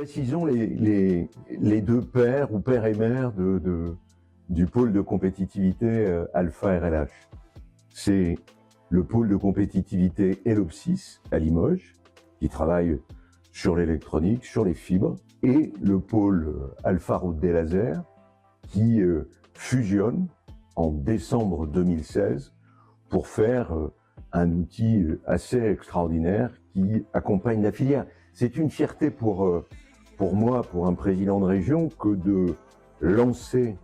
Précisons les deux pères ou père et mère du pôle de compétitivité Alpha RLH. C'est le pôle de compétitivité Elopsis à Limoges, qui travaille sur l'électronique, sur les fibres, et le pôle Alpha Route des Lasers, qui fusionne en décembre 2016 pour faire un outil assez extraordinaire qui accompagne la filière. C'est une fierté pour moi, pour un président de région, que de lancer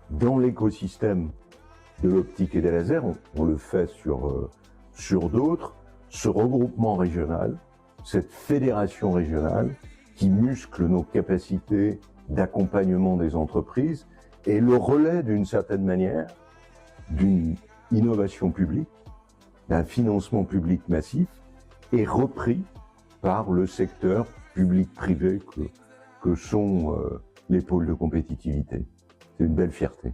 dans l'écosystème de l'optique et des lasers, on le fait sur d'autres, ce regroupement régional, cette fédération régionale qui muscle nos capacités d'accompagnement des entreprises et le relais d'une certaine manière d'une innovation publique, d'un financement public massif et repris par le secteur public-privé que sont les pôles de compétitivité. C'est une belle fierté.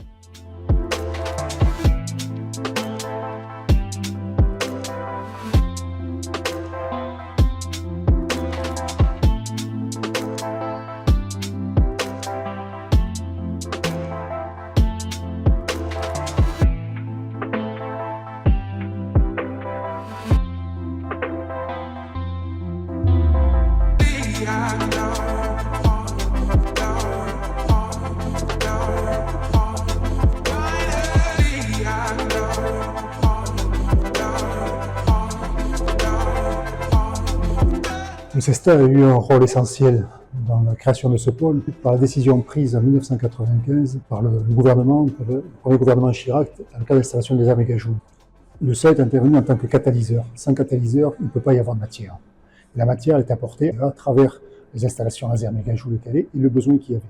Le CESTA a eu un rôle essentiel dans la création de ce pôle par la décision prise en 1995 par le gouvernement, le premier gouvernement Chirac, dans le cadre de l'installation des arts méga-joules. Le SEA est intervenu en tant que catalyseur. Sans catalyseur, il ne peut pas y avoir de matière. La matière est apportée à travers les installations laser méga-joules qu'elle est et le besoin qu'il y avait.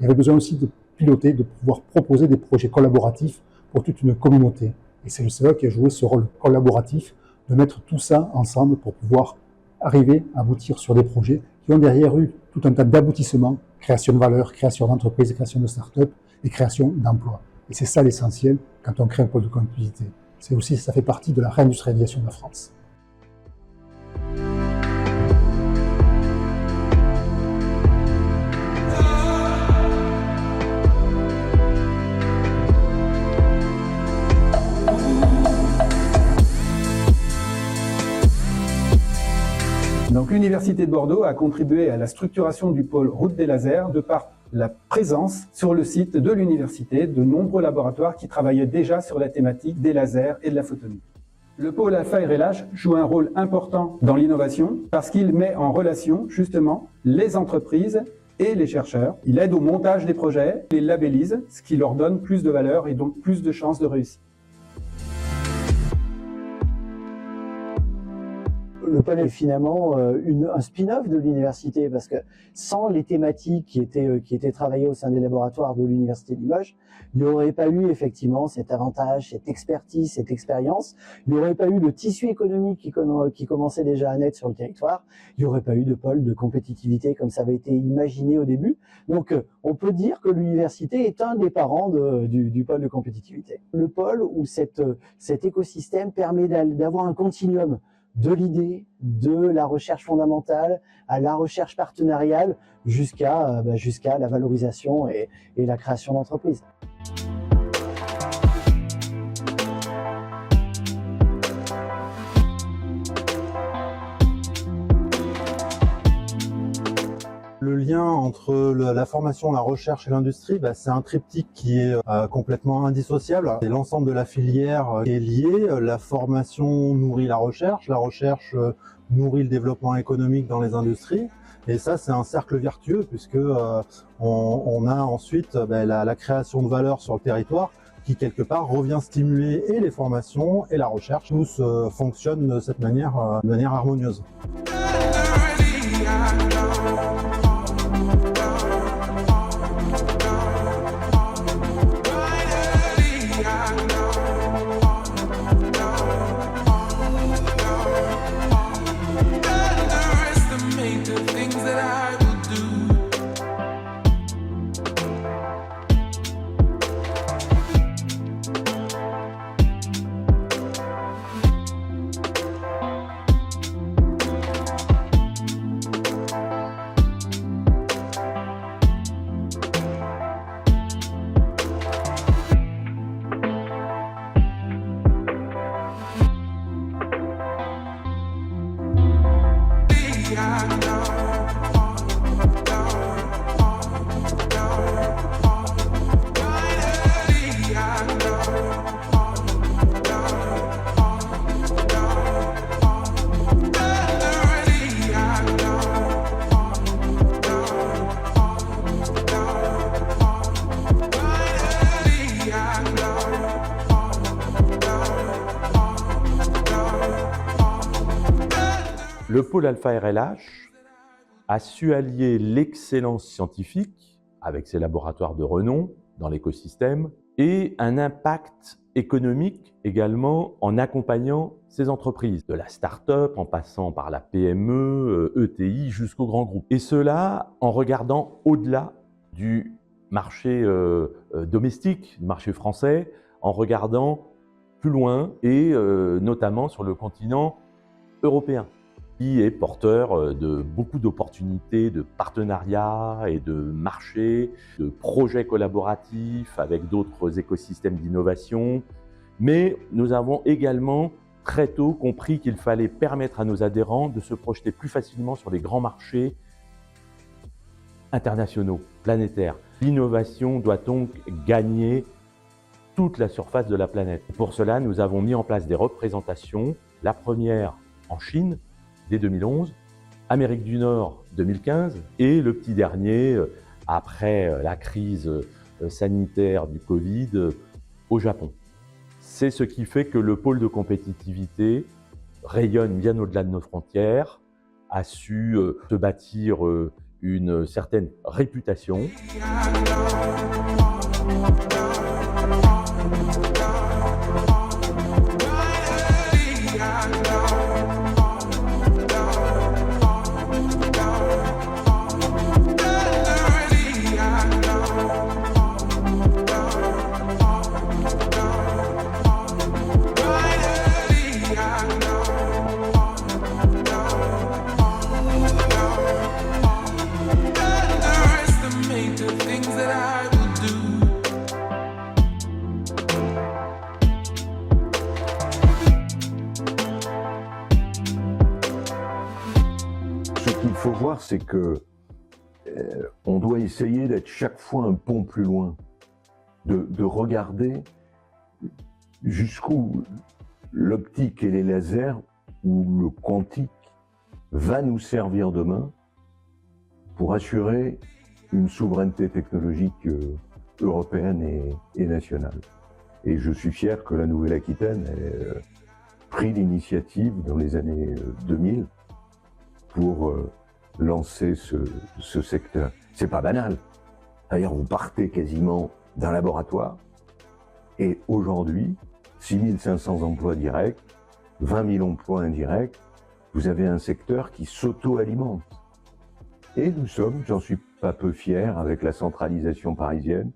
Il y avait besoin aussi de piloter, de pouvoir proposer des projets collaboratifs pour toute une communauté. Et c'est le SEA qui a joué ce rôle collaboratif de mettre tout ça ensemble pour pouvoir arriver à aboutir sur des projets qui ont derrière eu tout un tas d'aboutissements, création de valeur, création d'entreprises, création de start-up et création d'emplois. Et c'est ça l'essentiel quand on crée un pôle de compétitivité. C'est aussi, ça fait partie de la réindustrialisation de la France. Donc l'Université de Bordeaux a contribué à la structuration du pôle Route des Lasers de par la présence sur le site de l'université de nombreux laboratoires qui travaillaient déjà sur la thématique des lasers et de la photonique. Le pôle Alpha RLH joue un rôle important dans l'innovation parce qu'il met en relation justement les entreprises et les chercheurs. Il aide au montage des projets, les labellise, ce qui leur donne plus de valeur et donc plus de chances de réussite. Le pôle est finalement un spin-off de l'université parce que sans les thématiques qui étaient travaillées au sein des laboratoires de l'université de Limoges, il n'y aurait pas eu effectivement cet avantage, cette expertise, cette expérience. Il n'y aurait pas eu le tissu économique qui commençait déjà à naître sur le territoire. Il n'y aurait pas eu de pôle de compétitivité comme ça avait été imaginé au début. Donc on peut dire que l'université est un des parents du pôle de compétitivité. Le pôle où cet écosystème permet d'avoir un continuum de l'idée, de la recherche fondamentale, à la recherche partenariale, jusqu'à la valorisation et la création d'entreprises. Le lien entre la formation, la recherche et l'industrie, c'est un triptyque qui est complètement indissociable. Et l'ensemble de la filière est lié. La formation nourrit la recherche nourrit le développement économique dans les industries. Et ça, c'est un cercle vertueux puisque on a ensuite la création de valeur sur le territoire qui, quelque part, revient stimuler et les formations et la recherche. Tous fonctionnent de cette manière harmonieuse. Le pôle Alpha RLH a su allier l'excellence scientifique avec ses laboratoires de renom dans l'écosystème et un impact économique également en accompagnant ces entreprises, de la start-up en passant par la PME, ETI jusqu'au grand groupe. Et cela en regardant au-delà du marché domestique, du marché français, en regardant plus loin et notamment sur le continent européen, qui est porteur de beaucoup d'opportunités, de partenariats et de marchés, de projets collaboratifs avec d'autres écosystèmes d'innovation. Mais nous avons également très tôt compris qu'il fallait permettre à nos adhérents de se projeter plus facilement sur les grands marchés internationaux, planétaires. L'innovation doit donc gagner toute la surface de la planète. Pour cela, nous avons mis en place des représentations, la première en Chine, dès 2011, Amérique du Nord 2015 et le petit dernier, après la crise sanitaire du Covid, au Japon. C'est ce qui fait que le pôle de compétitivité rayonne bien au-delà de nos frontières, a su se bâtir une certaine réputation. Ce qu'il faut voir, c'est que on doit essayer d'être chaque fois un pont plus loin, de regarder jusqu'où l'optique et les lasers ou le quantique va nous servir demain pour assurer une souveraineté technologique européenne et nationale. Et je suis fier que la Nouvelle-Aquitaine ait pris l'initiative dans les années 2000 pour lancer ce secteur. C'est pas banal. D'ailleurs, vous partez quasiment d'un laboratoire et aujourd'hui, 6500 emplois directs, 20 000 emplois indirects, vous avez un secteur qui s'auto-alimente. Et nous sommes, j'en suis pas peu fier, avec la centralisation parisienne,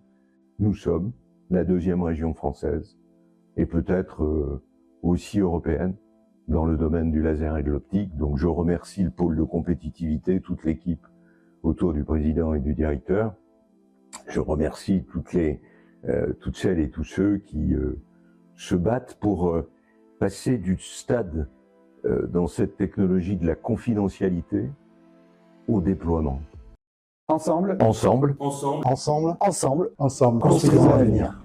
nous sommes la deuxième région française et peut-être aussi européenne dans le domaine du laser et de l'optique. Donc je remercie le pôle de compétitivité, toute l'équipe autour du président et du directeur. Je remercie toutes celles et tous ceux qui se battent pour passer du stade dans cette technologie de la confidentialité au déploiement. Ensemble, Ensemble, Ensemble, Ensemble, construisons l'avenir.